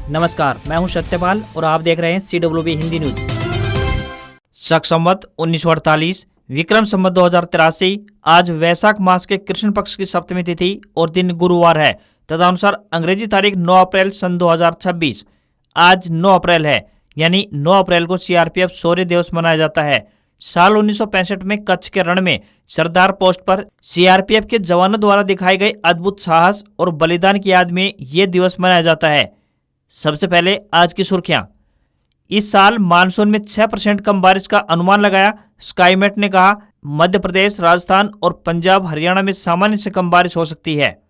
नमस्कार, मैं हूं सत्यपाल और आप देख रहे हैं CWB हिंदी न्यूज। शक संवत 1948, विक्रम संवत 2083। आज वैशाख मास के कृष्ण पक्ष की सप्तमी तिथि और दिन गुरुवार है। तदनुसार अंग्रेजी तारीख 9 अप्रैल सन 2026। आज 9 अप्रैल है, यानी 9 अप्रैल को CRPF शौर्य दिवस मनाया जाता है। साल 1965 में कच्छ के रण में सरदार पोस्ट पर CRPF के जवानों द्वारा दिखाए गए अद्भुत साहस और बलिदान की याद में ये दिवस मनाया जाता है। सबसे पहले आज की सुर्खियां। इस साल मानसून में 6% कम बारिश का अनुमान लगाया। स्काईमेट ने कहा मध्य प्रदेश, राजस्थान और पंजाब, हरियाणा में सामान्य से कम बारिश हो सकती है।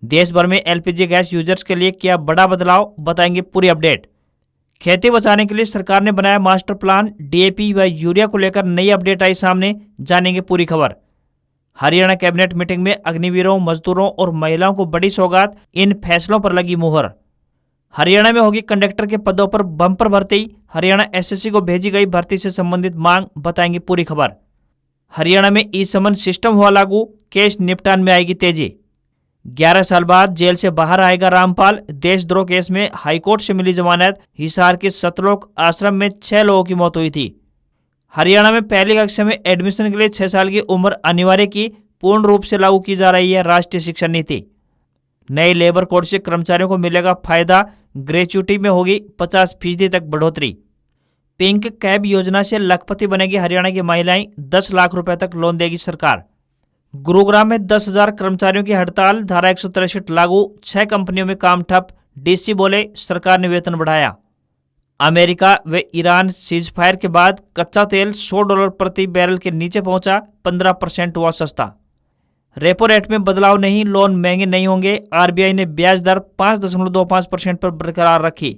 देश भर में LPG गैस यूजर्स के लिए किया बड़ा बदलाव, बताएंगे पूरी अपडेट। खेती बचाने के लिए सरकार ने बनाया मास्टर प्लान। DAP व यूरिया को लेकर नई अपडेट आई सामने, जानेंगे पूरी खबर। हरियाणा कैबिनेट मीटिंग में अग्निवीरों, मजदूरों और महिलाओं को बड़ी सौगात, इन फैसलों पर लगी मुहर। हरियाणा में होगी कंडक्टर के पदों पर बम्पर भर्ती। हरियाणा SSC को भेजी गई भर्ती से संबंधित मांग, बताएंगे पूरी खबर। हरियाणा में ई-समन सिस्टम हुआ लागू, केस निपटान में आएगी तेजी। 11 साल बाद जेल से बाहर आएगा रामपाल। देशद्रोह केस में हाईकोर्ट से मिली जमानत। हिसार के सतलोक आश्रम में 6 लोगों की मौत हुई थी। हरियाणा में पहली कक्षा में एडमिशन के लिए 6 साल की उम्र अनिवार्य की पूर्ण रूप से लागू की जा रही है राष्ट्रीय शिक्षा नीति। नए लेबर कोड से कर्मचारियों को मिलेगा फायदा। ग्रेच्युटी में होगी 50% तक बढ़ोतरी। पिंक कैब योजना से लखपति बनेगी हरियाणा की महिलाएं। 10 लाख रुपए तक लोन देगी सरकार। गुरुग्राम में 10,000 कर्मचारियों की हड़ताल, धारा 163 लागू। 6 कंपनियों में काम ठप। DC बोले सरकार ने वेतन बढ़ाया। अमेरिका व ईरान सीजफायर के बाद कच्चा तेल $100 प्रति बैरल के नीचे पहुंचा। 15% हुआ सस्ता। रेपो रेट में बदलाव नहीं, लोन महंगे नहीं होंगे। RBI ने ब्याज दर 5.25% पर बरकरार रखी।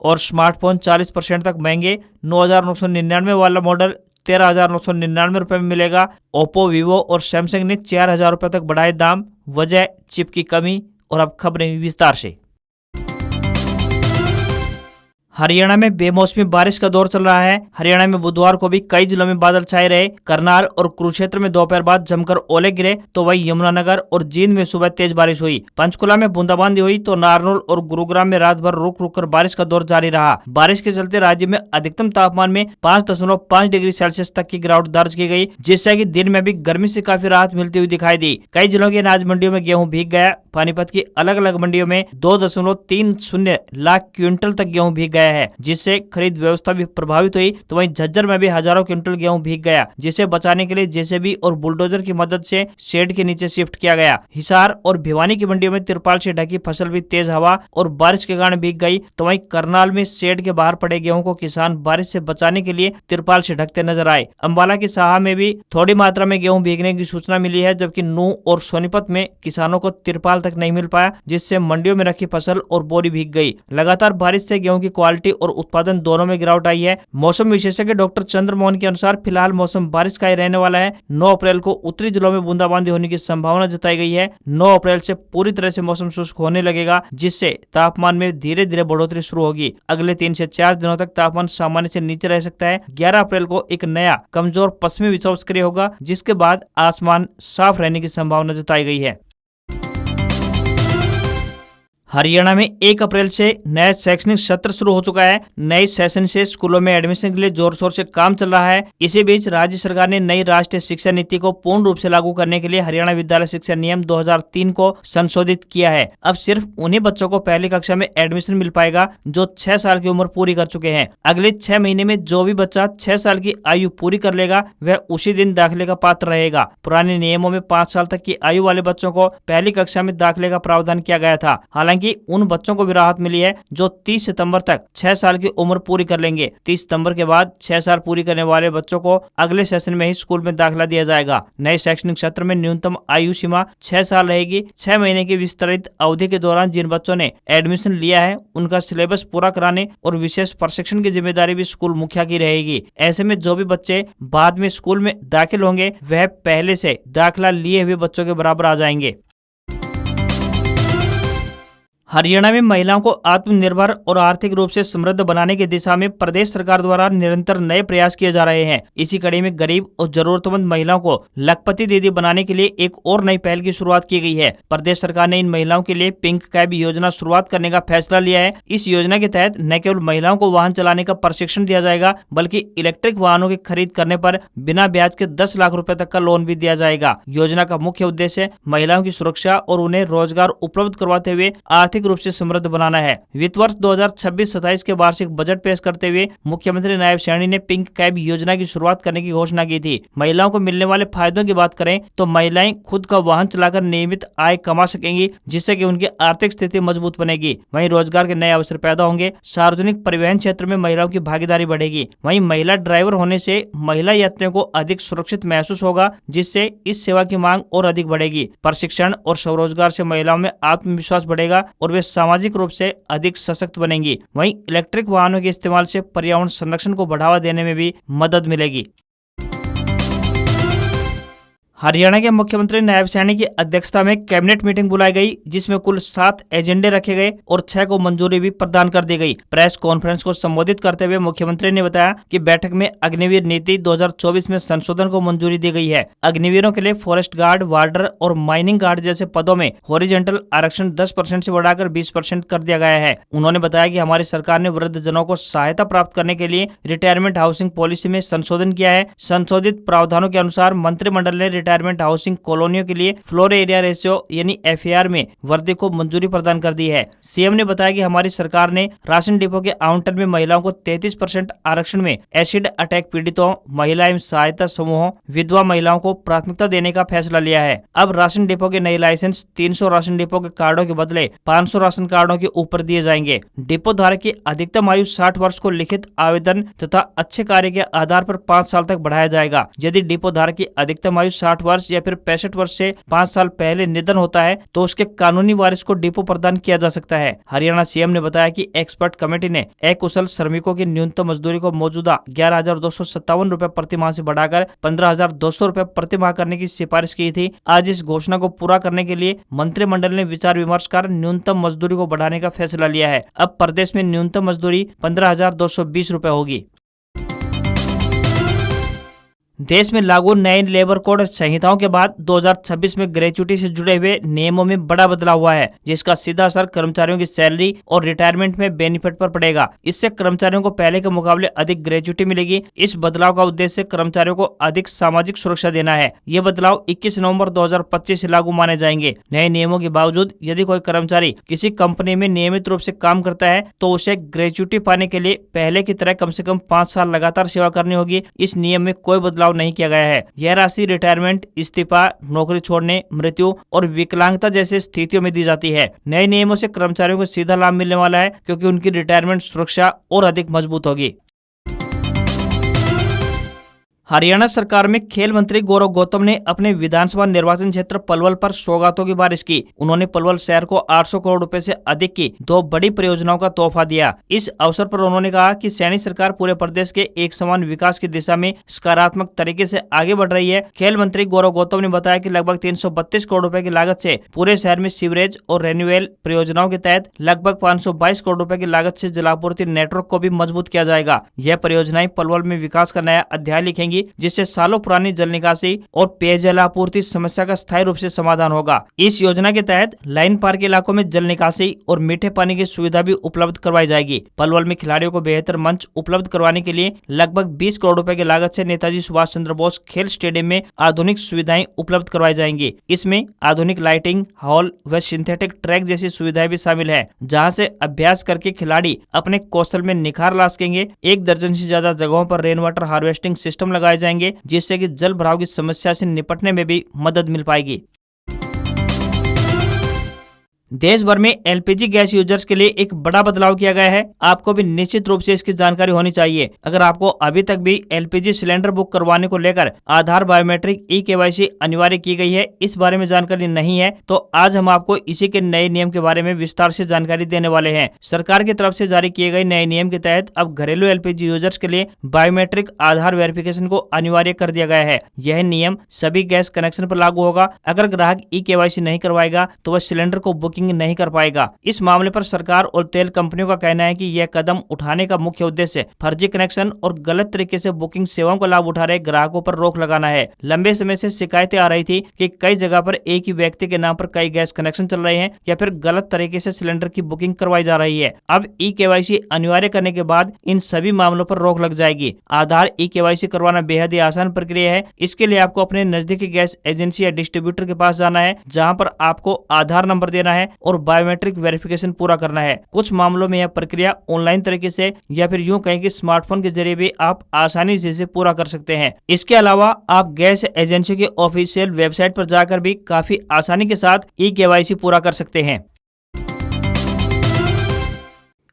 और स्मार्टफोन 40% तक महंगे। 9,999 वाला मॉडल 13,999 रुपये में मिलेगा। ओप्पो, वीवो और सैमसंग ने 4,000 रुपये तक बढ़ाए दाम, वजह चिप की कमी। और अब खबरें विस्तार से। हरियाणा में बेमौसमी बारिश का दौर चल रहा है। हरियाणा में बुधवार को भी कई जिलों में बादल छाए रहे। करनाल और कुरुक्षेत्र में दोपहर बाद जमकर ओले गिरे, तो वहीं यमुनानगर और जींद में सुबह तेज बारिश हुई। पंचकुला में बूंदाबांदी हुई, तो नारनौल और गुरुग्राम में रात भर रुक रुक कर बारिश का दौर जारी रहा। बारिश के चलते राज्य में अधिकतम तापमान में 5.5 डिग्री सेल्सियस तक की गिरावट दर्ज की गई, जिससे कि दिन में भी गर्मी से काफी राहत मिलती हुई दिखाई दी। कई जिलों की अनाज मंडियों में गेहूं भीग गया। पानीपत की अलग अलग मंडियों में 2.30 लाख क्विंटल तक गेहूं भीग गया है, जिससे खरीद व्यवस्था भी प्रभावित हुई। तो वहीं झज्जर में भी हजारों क्विंटल गेहूं भीग गया, जिसे बचाने के लिए JCB और बुलडोजर की मदद से शेड के नीचे शिफ्ट किया गया। हिसार और भिवानी की मंडियों में तिरपाल से ढकी फसल भी तेज हवा और बारिश के कारण भीग गई। तो वहीं करनाल में शेड के बाहर पड़े गेहूं को किसान बारिश से बचाने के लिए तिरपाल से ढकते नजर आए। अंबाला की साहा में भी थोड़ी मात्रा में गेहूं भीगने की सूचना मिली है, जबकि नूंह और सोनीपत में किसानों को तिरपाल तक नहीं मिल पाया, जिससे मंडियों में रखी फसल और बोरी भीग गई। लगातार बारिश से गेहूं की क्वालिटी और उत्पादन दोनों में गिरावट आई है। मौसम विशेषज्ञ डॉक्टर चंद्रमोहन के अनुसार फिलहाल मौसम बारिश का ही रहने वाला है। 9 अप्रैल को उत्तरी जिलों में बूंदाबांदी होने की संभावना जताई गई है। 9 अप्रैल से पूरी तरह से मौसम शुष्क होने लगेगा, जिससे तापमान में धीरे धीरे बढ़ोतरी शुरू होगी। अगले 3 से 4 दिनों तक तापमान सामान्य से नीचे रह सकता है। 11 अप्रैल को एक नया कमजोर पश्चिमी विक्षोभ सक्रिय होगा, जिसके बाद आसमान साफ रहने की संभावना जताई गई है। हरियाणा में 1 अप्रैल से नया शैक्षणिक सत्र शुरू हो चुका है। नए सेशन से स्कूलों में एडमिशन के लिए जोर शोर से काम चल रहा है। इसी बीच राज्य सरकार ने नई राष्ट्रीय शिक्षा नीति को पूर्ण रूप से लागू करने के लिए हरियाणा विद्यालय शिक्षा नियम 2003 को संशोधित किया है। अब सिर्फ उन्हीं बच्चों को पहली कक्षा में एडमिशन मिल पाएगा जो 6 साल की उम्र पूरी कर चुके हैं। अगले 6 महीने में जो भी बच्चा 6 साल की आयु पूरी कर लेगा, वह उसी दिन दाखिले का पात्र रहेगा। पुराने नियमों में 5 साल तक की आयु वाले बच्चों को पहली कक्षा में दाखिले का प्रावधान किया गया था। हालांकि उन बच्चों को भी राहत मिली है जो 30 सितंबर तक 6 साल की उम्र पूरी कर लेंगे। 30 सितंबर के बाद 6 साल पूरी करने वाले बच्चों को अगले सेशन में ही स्कूल में दाखिला दिया जाएगा। नए शैक्षणिक सत्र में न्यूनतम आयु सीमा 6 साल रहेगी। 6 महीने की विस्तृत अवधि के दौरान जिन बच्चों ने एडमिशन लिया है, उनका सिलेबस पूरा कराने और विशेष प्रशिक्षण की जिम्मेदारी भी स्कूल मुखिया की रहेगी। ऐसे में जो भी बच्चे बाद में स्कूल में दाखिल होंगे, वह पहले से दाखिला लिए हुए बच्चों के बराबर आ जाएंगे। हरियाणा में महिलाओं को आत्मनिर्भर और आर्थिक रूप से समृद्ध बनाने की दिशा में प्रदेश सरकार द्वारा निरंतर नए प्रयास किए जा रहे हैं। इसी कड़ी में गरीब और जरूरतमंद महिलाओं को लखपति दीदी बनाने के लिए एक और नई पहल की शुरुआत की गई है। प्रदेश सरकार ने इन महिलाओं के लिए पिंक कैब योजना शुरुआत करने का फैसला लिया है। इस योजना के तहत न केवल महिलाओं को वाहन चलाने का प्रशिक्षण दिया जाएगा, बल्कि इलेक्ट्रिक वाहनों की खरीद करने पर बिना ब्याज के 10 लाख रुपए तक का लोन भी दिया जाएगा। योजना का मुख्य उद्देश्य महिलाओं की सुरक्षा और उन्हें रोजगार उपलब्ध करवाते हुए आर्थिक रूप से समृद्ध बनाना है। वित्त वर्ष 2026-27 के वार्षिक बजट पेश करते हुए मुख्यमंत्री नायब सैनी ने पिंक कैब योजना की शुरुआत करने की घोषणा की थी। महिलाओं को मिलने वाले फायदों की बात करें तो महिलाएं खुद का वाहन चलाकर नियमित आय कमा सकेंगी, जिससे कि उनकी आर्थिक स्थिति मजबूत बनेगी। वहीं रोजगार के नए अवसर पैदा होंगे। सार्वजनिक परिवहन क्षेत्र में महिलाओं की भागीदारी बढ़ेगी। वहीं महिला ड्राइवर होने से महिला यात्रियों को अधिक सुरक्षित महसूस होगा, जिससे इस सेवा की मांग और अधिक बढ़ेगी। प्रशिक्षण और स्वरोजगार से महिलाओं में आत्मविश्वास बढ़ेगा और वे सामाजिक रूप से अधिक सशक्त बनेंगी। वहीं इलेक्ट्रिक वाहनों के इस्तेमाल से पर्यावरण संरक्षण को बढ़ावा देने में भी मदद मिलेगी। हरियाणा के मुख्यमंत्री नायब सैनी की अध्यक्षता में कैबिनेट मीटिंग बुलाई गई, जिसमें कुल 7 एजेंडे रखे गए और 6 को मंजूरी भी प्रदान कर दी गई। प्रेस कॉन्फ्रेंस को संबोधित करते हुए मुख्यमंत्री ने बताया कि बैठक में अग्निवीर नीति 2024 में संशोधन को मंजूरी दी गई है। अग्निवीरों के लिए फॉरेस्ट गार्ड, वार्डर और माइनिंग गार्ड जैसे पदों में हॉरिजॉन्टल आरक्षण 10% से बढ़ाकर 20% कर दिया गया है। उन्होंने बताया कि हमारी सरकार ने वृद्धजनों को सहायता प्राप्त करने के लिए रिटायरमेंट हाउसिंग पॉलिसी में संशोधन किया है। संशोधित प्रावधानों के अनुसार मंत्रिमंडल ने रिटायरमेंट हाउसिंग कॉलोनियों के लिए फ्लोर एरिया रेशियो यानी FAR में वृद्धि को मंजूरी प्रदान कर दी है। सीएम ने बताया कि हमारी सरकार ने राशन डिपो के आवंटन में महिलाओं को 33% आरक्षण में एसिड अटैक पीड़ितों, महिला एवं सहायता समूहों, विधवा महिलाओं को प्राथमिकता देने का फैसला लिया है। अब राशन डिपो के नए लाइसेंस 300 राशन डिपो के कार्डों के बदले 500 राशन कार्डों के ऊपर दिए जाएंगे। डिपो धारक की अधिकतम आयु 60 वर्ष को लिखित आवेदन तथा अच्छे कार्य के आधार पर 5 साल तक बढ़ाया जाएगा। यदि डिपो धारक की अधिकतम आयु 60 वर्ष या फिर 65 वर्ष से 5 साल पहले निधन होता है तो उसके कानूनी वारिस को डिपो प्रदान किया जा सकता है। हरियाणा सीएम ने बताया कि एक्सपर्ट कमेटी ने अकुशल श्रमिकों की न्यूनतम मजदूरी को मौजूदा 11,257 रुपए प्रति माह से बढ़ाकर 15,200 रुपए प्रति माह करने की सिफारिश की थी। आज इस घोषणा को पूरा करने के लिए मंत्रिमंडल ने विचार विमर्श कर न्यूनतम मजदूरी को बढ़ाने का फैसला लिया है। अब प्रदेश में न्यूनतम मजदूरी 15,220 रुपए होगी। देश में लागू नए लेबर कोड संहिताओं के बाद 2026 में ग्रेच्युटी से जुड़े हुए नियमों में बड़ा बदलाव हुआ है, जिसका सीधा असर कर्मचारियों की सैलरी और रिटायरमेंट में बेनिफिट पर पड़ेगा। इससे कर्मचारियों को पहले के मुकाबले अधिक ग्रेच्युटी मिलेगी। इस बदलाव का उद्देश्य कर्मचारियों को अधिक सामाजिक सुरक्षा देना है। ये बदलाव 21 नवंबर 2025 से लागू माने जाएंगे। नए नियमों के बावजूद यदि कोई कर्मचारी किसी कंपनी में नियमित रूप से काम करता है तो उसे ग्रेच्युटी पाने के लिए पहले की तरह कम से कम 5 साल लगातार सेवा करनी होगी। इस नियम में कोई बदलाव नहीं किया गया है। यह राशि रिटायरमेंट, इस्तीफा, नौकरी छोड़ने, मृत्यु और विकलांगता जैसे स्थितियों में दी जाती है। नए नियमों से कर्मचारियों को सीधा लाभ मिलने वाला है, क्योंकि उनकी रिटायरमेंट सुरक्षा और अधिक मजबूत होगी। हरियाणा सरकार में खेल मंत्री गौरव गौतम ने अपने विधानसभा निर्वाचन क्षेत्र पलवल पर सौगातों की बारिश की। उन्होंने पलवल शहर को 800 करोड़ रुपए से अधिक की 2 बड़ी परियोजनाओं का तोहफा दिया। इस अवसर पर उन्होंने कहा कि सैनी सरकार पूरे प्रदेश के एक समान विकास की दिशा में सकारात्मक तरीके से आगे बढ़ रही है। खेल मंत्री गौरव गौतम ने बताया कि लगभग 332 करोड़ रुपए की लागत से पूरे शहर में सीवरेज और रेन्यूएल परियोजनाओं के तहत लगभग 522 करोड़ रुपए की लागत से जलापूर्ति नेटवर्क को भी मजबूत किया जाएगा। यह परियोजनाएं पलवल में विकास का नया अध्याय लिखेंगी, जिससे सालों पुरानी जल निकासी और पेयजल आपूर्ति समस्या का स्थायी रूप से समाधान होगा। इस योजना के तहत लाइन पार के इलाकों में जल निकासी और मीठे पानी की सुविधा भी उपलब्ध करवाई जाएगी। पलवल में खिलाड़ियों को बेहतर मंच उपलब्ध करवाने के लिए लगभग 20 करोड़ रुपए की लागत से नेताजी सुभाष चंद्र बोस खेल स्टेडियम में आधुनिक सुविधाएं उपलब्ध करवाई जाएंगी। इसमें आधुनिक लाइटिंग, हॉल व सिंथेटिक ट्रैक जैसी सुविधाएं भी शामिल है, जहाँ से अभ्यास करके खिलाड़ी अपने कौशल में निखार ला सकेंगे। 1 दर्जन से ज्यादा जगहों पर रेन वाटर हार्वेस्टिंग सिस्टम लगाए जाएंगे, जिससे कि जल भराव की समस्या से निपटने में भी मदद मिल पाएगी। देश भर में LPG गैस यूजर्स के लिए एक बड़ा बदलाव किया गया है। आपको भी निश्चित रूप से इसकी जानकारी होनी चाहिए। अगर आपको अभी तक भी LPG सिलेंडर बुक करवाने को लेकर आधार बायोमेट्रिक KYC अनिवार्य की गई है, इस बारे में जानकारी नहीं है, तो आज हम आपको इसी के नए नियम के बारे में विस्तार से जानकारी देने वाले हैं। सरकार की तरफ से जारी किए गए नए नियम के तहत अब घरेलू LPG यूजर्स के लिए बायोमेट्रिक आधार वेरिफिकेशन को अनिवार्य कर दिया गया है। यह नियम सभी गैस कनेक्शन पर लागू होगा। अगर ग्राहक KYC नहीं करवाएगा तो वह सिलेंडर को बुकिंग बुकिंग नहीं कर पाएगा। इस मामले पर सरकार और तेल कंपनियों का कहना है कि यह कदम उठाने का मुख्य उद्देश्य फर्जी कनेक्शन और गलत तरीके से बुकिंग सेवाओं का लाभ उठा रहे ग्राहकों पर रोक लगाना है। लंबे समय से शिकायतें आ रही थी कि कई जगह पर एक ही व्यक्ति के नाम पर कई गैस कनेक्शन चल रहे हैं या फिर गलत तरीके से सिलेंडर की बुकिंग करवाई जा रही है। अब ई-केवाईसी अनिवार्य करने के बाद इन सभी मामलों पर रोक लग जाएगी। आधार ई-केवाईसी करवाना बेहद ही आसान प्रक्रिया है। इसके लिए आपको अपने नजदीकी गैस एजेंसी या डिस्ट्रीब्यूटर के पास जाना है, जहां पर आपको आधार नंबर देना है और बायोमेट्रिक वेरिफिकेशन पूरा करना है। कुछ मामलों में यह प्रक्रिया ऑनलाइन तरीके से या फिर यूं कहें कि स्मार्टफोन के जरिए भी आप आसानी से इसे पूरा कर सकते हैं। इसके अलावा आप गैस एजेंसी की ऑफिशियल वेबसाइट पर जाकर भी काफी आसानी के साथ ई-केवाईसी पूरा कर सकते हैं।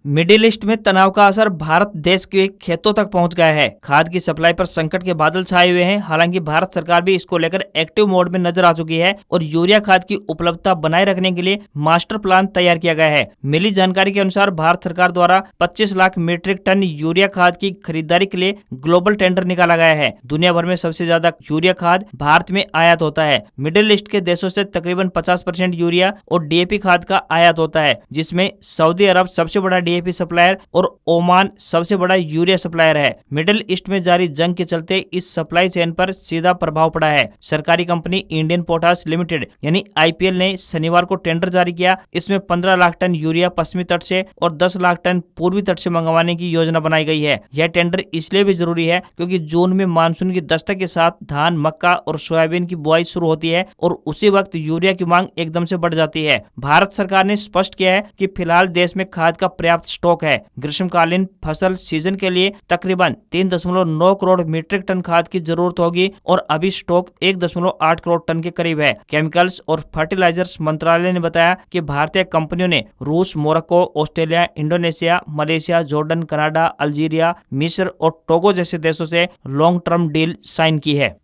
मिडिल ईस्ट में तनाव का असर भारत देश के खेतों तक पहुंच गया है। खाद की सप्लाई पर संकट के बादल छाए हुए हैं। हालांकि भारत सरकार भी इसको लेकर एक्टिव मोड में नजर आ चुकी है और यूरिया खाद की उपलब्धता बनाए रखने के लिए मास्टर प्लान तैयार किया गया है। मिली जानकारी के अनुसार भारत सरकार द्वारा 25 लाख मीट्रिक टन यूरिया खाद की खरीदारी के लिए ग्लोबल टेंडर निकाला गया है। दुनिया भर में सबसे ज्यादा यूरिया खाद भारत में आयात होता है। मिडिल ईस्ट के देशों से तकरीबन 50% यूरिया और डीएपी खाद का आयात होता है, जिसमें सऊदी अरब सबसे बड़ा डीएपी सप्लायर और ओमान सबसे बड़ा यूरिया सप्लायर है। मिडिल ईस्ट में जारी जंग के चलते इस सप्लाई चेन पर सीधा प्रभाव पड़ा है। सरकारी कंपनी इंडियन पोटाश लिमिटेड यानी आईपीएल ने शनिवार को टेंडर जारी किया। इसमें 15 लाख टन यूरिया पश्चिमी तट से और 10 लाख टन पूर्वी तट से मंगवाने की योजना बनाई गई है। यह टेंडर इसलिए भी जरूरी है क्योंकि जून में मानसून की दस्तक के साथ धान, मक्का और सोयाबीन की बुआई शुरू होती है और उसी वक्त यूरिया की मांग एकदम से बढ़ जाती है। भारत सरकार ने स्पष्ट किया है कि फिलहाल देश में खाद का पर्याप्त स्टॉक है। ग्रीष्मकालीन फसल सीजन के लिए तकरीबन 3.9 करोड़ मीट्रिक टन खाद की जरूरत होगी और अभी स्टॉक 1.8 करोड़ टन के करीब है। केमिकल्स और फर्टिलाइजर्स मंत्रालय ने बताया कि भारतीय कंपनियों ने रूस, Morocco, Australia, Indonesia, Malaysia, Jordan, Canada, Algeria, मिस्र और टोगो जैसे देशों से लॉन्ग टर्म डील साइन की है।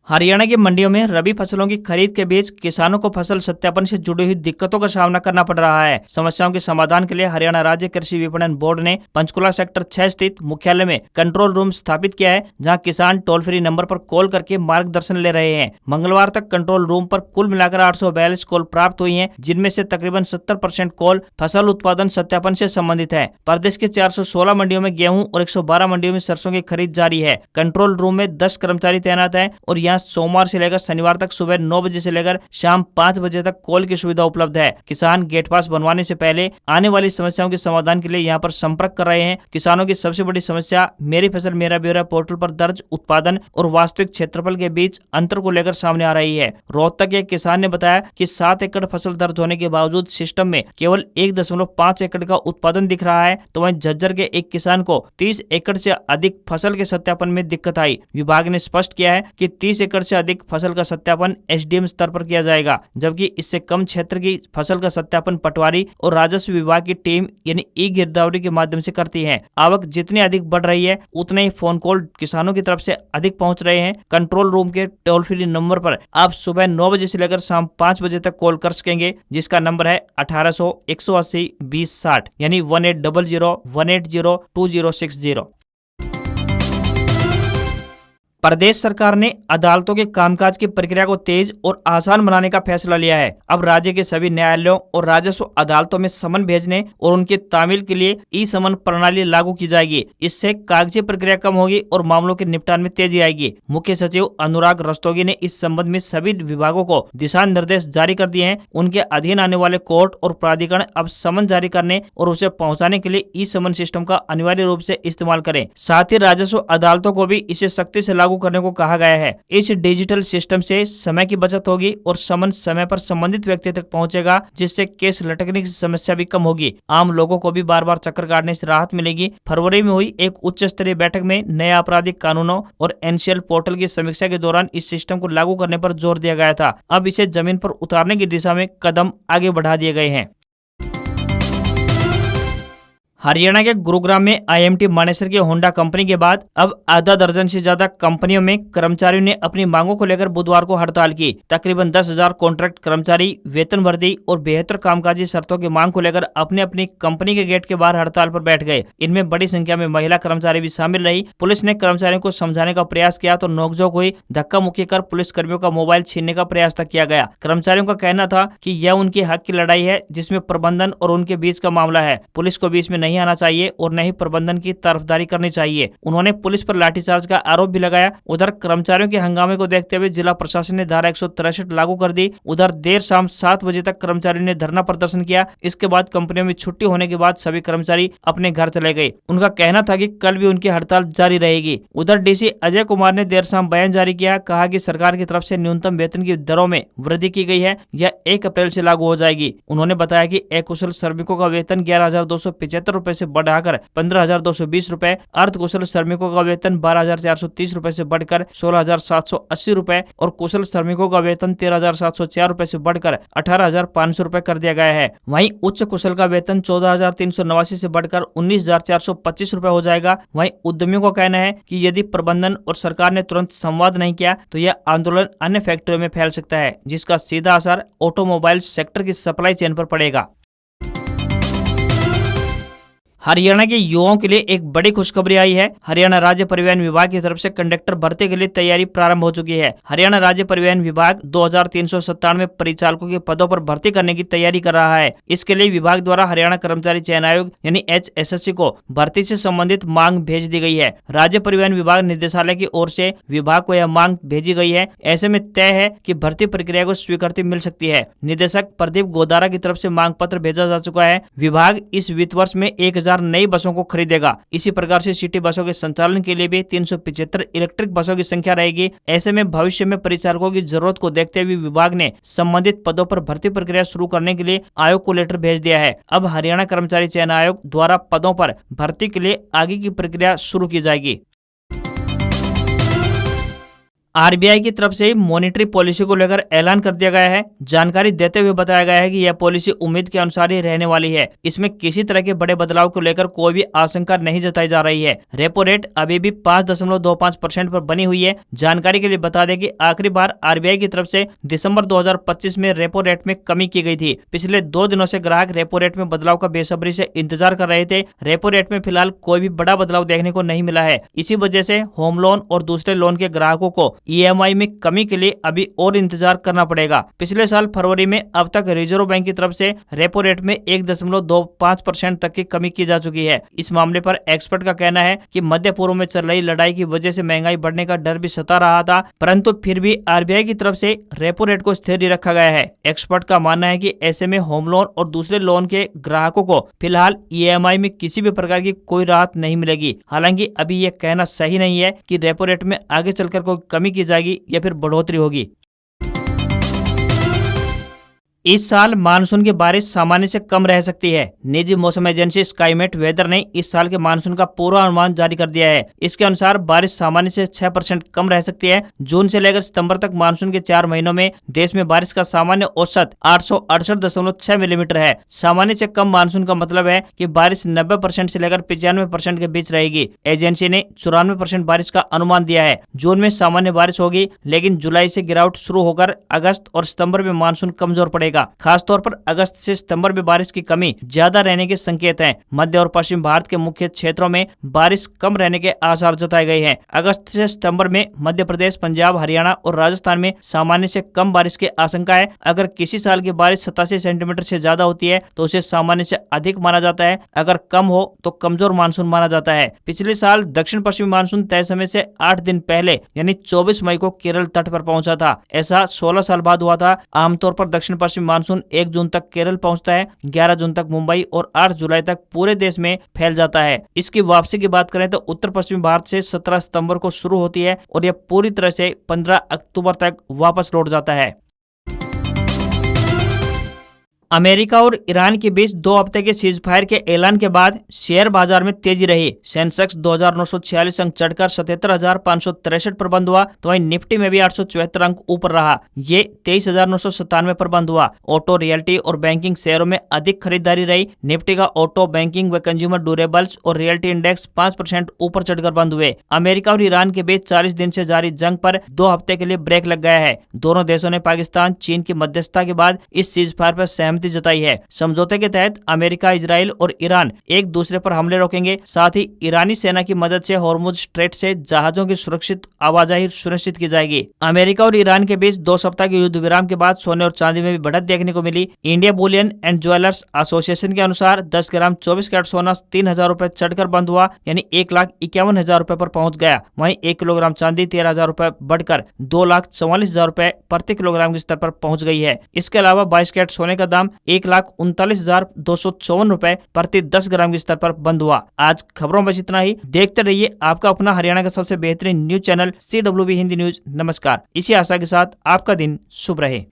हरियाणा की मंडियों में रबी फसलों की खरीद के बीच किसानों को फसल सत्यापन से जुड़ी हुई दिक्कतों का सामना करना पड़ रहा है। समस्याओं के समाधान के लिए हरियाणा राज्य कृषि विपणन बोर्ड ने पंचकुला सेक्टर 6 स्थित मुख्यालय में कंट्रोल रूम स्थापित किया है, जहां किसान टोल फ्री नंबर पर कॉल करके मार्गदर्शन ले रहे हैं। मंगलवार तक कंट्रोल रूम पर कुल मिलाकर 842 कॉल प्राप्त हुई है, जिनमें से तकरीबन 70% कॉल फसल उत्पादन सत्यापन से संबंधित है। प्रदेश के 416 मंडियों में गेहूं और 112 मंडियों में सरसों की खरीद जारी है। कंट्रोल रूम में 10 कर्मचारी तैनात है और यहाँ सोमवार से लेकर शनिवार तक सुबह 9 बजे से लेकर शाम 5 बजे तक कॉल की सुविधा उपलब्ध है। किसान गेट पास बनवाने से पहले आने वाली समस्याओं के समाधान के लिए यहाँ पर संपर्क कर रहे हैं। किसानों की सबसे बड़ी समस्या मेरी फसल मेरा ब्यौरा पोर्टल पर दर्ज उत्पादन और वास्तविक क्षेत्रफल के बीच अंतर को लेकर सामने आ रही है। रोहतक के किसान ने बताया कि 7 एकड़ फसल दर्ज होने के बावजूद सिस्टम में केवल 1.5 एकड़ का उत्पादन दिख रहा है, तो वहीं झज्जर के एक किसान को 30 एकड़ से अधिक फसल के सत्यापन में दिक्कत आई। विभाग ने स्पष्ट किया है कि 30 एकड़ से अधिक फसल का सत्यापन एसडीएम स्तर पर किया जाएगा, जबकि इससे कम क्षेत्र की फसल का सत्यापन पटवारी और राजस्व विभाग की टीम यानी ई गिरदावरी के माध्यम से करती है। आवक जितनी अधिक बढ़ रही है, उतने ही फोन कॉल किसानों की तरफ से अधिक पहुंच रहे हैं। कंट्रोल रूम के टोल फ्री नंबर पर आप सुबह 9 बजे से लेकर शाम 5 बजे तक कॉल कर सकेंगे, जिसका नंबर है 1800 180 2060 यानी 1800 180 2060। प्रदेश सरकार ने अदालतों के कामकाज की प्रक्रिया को तेज और आसान बनाने का फैसला लिया है। अब राज्य के सभी न्यायालयों और राजस्व अदालतों में समन भेजने और उनकी तामील के लिए ई समन प्रणाली लागू की जाएगी। इससे कागजी प्रक्रिया कम होगी और मामलों के निपटान में तेजी आएगी। मुख्य सचिव अनुराग रस्तोगी ने इस संबंध में सभी विभागों को दिशा निर्देश जारी कर दिए हैं। उनके अधीन आने वाले कोर्ट और प्राधिकरण अब समन जारी करने और उसे पहुँचाने के लिए ई समन सिस्टम का अनिवार्य रूप से इस्तेमाल करें। साथ ही राजस्व अदालतों को भी इसे सख्ती से लागू करने को कहा गया है। इस डिजिटल सिस्टम से समय की बचत होगी और समन समय पर संबंधित व्यक्ति तक पहुंचेगा, जिससे केस लटकने की समस्या भी कम होगी। आम लोगों को भी बार बार चक्कर काटने से राहत मिलेगी। फरवरी में हुई एक उच्च स्तरीय बैठक में नए आपराधिक कानूनों और एनसीएल पोर्टल की समीक्षा के दौरान इस सिस्टम को लागू करने पर जोर दिया गया था। अब इसे जमीन पर उतारने की दिशा में कदम आगे बढ़ा दिए गए हैं। हरियाणा के गुरुग्राम में आईएमटी मानेसर की होंडा कंपनी के बाद अब आधा दर्जन से ज्यादा कंपनियों में कर्मचारियों ने अपनी मांगों को लेकर बुधवार को हड़ताल की। तकरीबन 10,000 कॉन्ट्रैक्ट कर्मचारी वेतन वृद्धि और बेहतर कामकाजी शर्तों की मांग को लेकर अपने अपनी कंपनी के गेट के बाहर हड़ताल पर बैठ गए। इनमें बड़ी संख्या में महिला कर्मचारी भी शामिल रही। पुलिस ने कर्मचारियों को समझाने का प्रयास किया तो नोकझोंक हुई। धक्का मुक्की कर पुलिस कर्मियों का मोबाइल छीनने का प्रयास तक किया गया। कर्मचारियों का कहना था कि यह उनके हक की लड़ाई है, जिसमें प्रबंधन और उनके बीच का मामला है। पुलिस को बीच में नहीं आना चाहिए और न ही प्रबंधन की तरफदारी करनी चाहिए। उन्होंने पुलिस पर लाठीचार्ज का आरोप भी लगाया। उधर कर्मचारियों के हंगामे को देखते हुए जिला प्रशासन ने धारा 163 लागू कर दी। उधर देर शाम 7 बजे तक कर्मचारियों ने धरना प्रदर्शन किया। इसके बाद कंपनियों में छुट्टी होने के बाद सभी कर्मचारी अपने घर चले गए। उनका कहना था कि कल भी उनकी हड़ताल जारी रहेगी। उधर डीसी अजय कुमार ने देर शाम बयान जारी किया। कहा कि सरकार की तरफ से न्यूनतम वेतन की दरों में वृद्धि की गई है। यह 1 अप्रैल से लागू हो जाएगी। उन्होंने बताया कि अकुशल श्रमिकों का वेतन 11,275 रुपए से बढ़ाकर 15,220 रुपए, अर्धकुशल श्रमिकों का वेतन 12,430 रुपए से बढ़कर 16,780 रुपए और कुशल श्रमिकों का वेतन 13,704 रुपए से बढ़कर 18,500 रुपए कर दिया गया है। वहीं उच्च कुशल का वेतन 14,389 से बढ़कर 19,425 रुपए हो जाएगा। वहीं उद्यमियों का कहना है कि यदि प्रबंधन और सरकार ने तुरंत संवाद नहीं किया तो यह आंदोलन अन्य फैक्ट्रियों में फैल सकता है, जिसका सीधा असर ऑटोमोबाइल सेक्टर की सप्लाई चेन पर पड़ेगा। हरियाणा के युवाओं के लिए एक बड़ी खुशखबरी आई है। हरियाणा राज्य परिवहन विभाग की तरफ से कंडक्टर भर्ती के लिए तैयारी प्रारंभ हो चुकी है। हरियाणा राज्य परिवहन विभाग 2,397 परिचालकों के पदों पर भर्ती करने की तैयारी कर रहा है। इसके लिए विभाग द्वारा हरियाणा कर्मचारी चयन आयोग यानी HSSC को भर्ती से संबंधित मांग भेज दी गई है। राज्य परिवहन विभाग निदेशालय की ओर से विभाग को यह मांग भेजी गई है। ऐसे में तय है कि भर्ती प्रक्रिया को स्वीकृति मिल सकती है। निदेशक प्रदीप गोदारा की तरफ से मांग पत्र भेजा जा चुका है। विभाग इस वित्त वर्ष में 1,000 नई बसों को खरीदेगा। इसी प्रकार से सिटी बसों के संचालन के लिए भी 375 इलेक्ट्रिक बसों की संख्या रहेगी। ऐसे में भविष्य में परिचालकों की जरूरत को देखते हुए विभाग ने संबंधित पदों पर भर्ती प्रक्रिया शुरू करने के लिए आयोग को लेटर भेज दिया है। अब हरियाणा कर्मचारी चयन आयोग द्वारा पदों पर भर्ती के लिए आगे की प्रक्रिया शुरू की जाएगी। आरबीआई की तरफ से मॉनेटरी पॉलिसी को लेकर ऐलान कर दिया गया है। जानकारी देते हुए बताया गया है कि यह पॉलिसी उम्मीद के अनुसार ही रहने वाली है। इसमें किसी तरह के बड़े बदलाव को लेकर कोई भी आशंका नहीं जताई जा रही है। रेपो रेट अभी भी 5.25% पर बनी हुई है। जानकारी के लिए बता दें कि आखिरी बार आरबीआई की तरफ से दिसंबर 2025 में रेपो रेट में कमी की गई थी। पिछले 2 दिनों से ग्राहक रेपो रेट में बदलाव का बेसब्री से इंतजार कर रहे थे। रेपो रेट में फिलहाल कोई भी बड़ा बदलाव देखने को नहीं मिला है। इसी वजह से होम लोन और दूसरे लोन के ग्राहकों को EMI में कमी के लिए अभी और इंतजार करना पड़ेगा। पिछले साल फरवरी में अब तक रिजर्व बैंक की तरफ से रेपो रेट में 1.25% तक की कमी की जा चुकी है। इस मामले पर एक्सपर्ट का कहना है कि मध्य पूर्व में चल रही लड़ाई की वजह से महंगाई बढ़ने का डर भी सता रहा था, परंतु फिर भी आरबीआई की तरफ से रेपो रेट को स्थिर ही रखा गया है। एक्सपर्ट का मानना है कि ऐसे में होम लोन और दूसरे लोन के ग्राहकों को फिलहाल EMI में किसी भी प्रकार की कोई राहत नहीं मिलेगी। हालांकि अभी यह कहना सही नहीं है कि रेपो रेट में आगे चलकर कोई कमी की जाएगी या फिर बढ़ोतरी होगी। इस साल मानसून की बारिश सामान्य से कम रह सकती है। निजी मौसम एजेंसी स्काईमेट वेदर ने इस साल के मानसून का पूर्वानुमान जारी कर दिया है। इसके अनुसार बारिश सामान्य से 6% कम रह सकती है। जून से लेकर सितंबर तक मानसून के 4 महीनों में देश में बारिश का सामान्य औसत 868.6 मिलीमीटर है। सामान्य से कम मानसून का मतलब है कि बारिश 90% से लेकर 95% के बीच रहेगी। एजेंसी ने 94% बारिश का अनुमान दिया है। जून में सामान्य बारिश होगी, लेकिन जुलाई से गिरावट शुरू होकर अगस्त और सितंबर में मानसून कमजोर पड़ेगा। खासतौर पर अगस्त से सितंबर में बारिश की कमी ज्यादा रहने के संकेत हैं। मध्य और पश्चिम भारत के मुख्य क्षेत्रों में बारिश कम रहने के आसार जताए गए हैं। अगस्त से सितंबर में मध्य प्रदेश, पंजाब, हरियाणा और राजस्थान में सामान्य से कम बारिश की आशंका है। अगर किसी साल की बारिश 87 सेंटीमीटर से ज्यादा होती है तो उसे सामान्य से अधिक माना जाता है। अगर कम हो तो कमजोर मानसून माना जाता है। पिछले साल दक्षिण पश्चिमी मानसून तय समय से 8 दिन पहले यानी 24 मई को केरल तट पर पहुंचा था। ऐसा 16 साल बाद हुआ था। आमतौर पर दक्षिण पश्चिमी मानसून 1 जून तक केरल पहुंचता है, 11 जून तक मुंबई और 8 जुलाई तक पूरे देश में फैल जाता है। इसकी वापसी की बात करें तो उत्तर पश्चिमी भारत से 17 सितंबर को शुरू होती है और यह पूरी तरह से 15 अक्टूबर तक वापस लौट जाता है। अमेरिका और ईरान के बीच 2 हफ्ते के सीज फायर के ऐलान के बाद शेयर बाजार में तेजी रही। सेंसेक्स 2,946 अंक चढ़कर 77,563 पर बंद हुआ, तो वहीं निफ्टी में भी 874 अंक ऊपर रहा। ये 23,997 पर बंद हुआ। ऑटो, रियल्टी और बैंकिंग शेयरों में अधिक खरीदारी रही। निफ्टी का ऑटो, बैंकिंग व कंज्यूमर ड्यूरेबल्स और रियल्टी इंडेक्स 5% ऊपर चढ़कर बंद हुए। अमेरिका और ईरान के बीच 40 दिन से जारी जंग पर 2 हफ्ते के लिए ब्रेक लग गया है। दोनों देशों ने पाकिस्तान, चीन की मध्यस्थता के बाद इस सीज फायर पर सहमति जताई है। समझौते के तहत अमेरिका, इजराइल और ईरान एक दूसरे पर हमले रोकेंगे। साथ ही ईरानी सेना की मदद से हॉर्मुज स्ट्रेट से जहाजों की सुरक्षित आवाजाही सुनिश्चित की जाएगी। अमेरिका और ईरान के बीच 2 सप्ताह के युद्ध विराम के बाद सोने और चांदी में भी बढ़त देखने को मिली। India bullion and jewellers association के अनुसार 10 ग्राम 24 कैरेट सोना 3,000 रुपए चढ़कर बंद हुआ, यानी 1,51,000 रुपए पर पहुंच गया। वहीं 1 किलोग्राम चांदी 13,000 रुपए बढ़कर 2,44,000 रुपए प्रति किलोग्राम के स्तर पर पहुंच गई है। इसके अलावा 22 कैरेट सोने का दाम 1,39,254 रुपए प्रति 10 ग्राम के स्तर पर बंद हुआ। आज खबरों में इतना ही। देखते रहिए आपका अपना हरियाणा का सबसे बेहतरीन news channel CWB Hindi news. नमस्कार। इसी आशा के साथ आपका दिन शुभ रहे।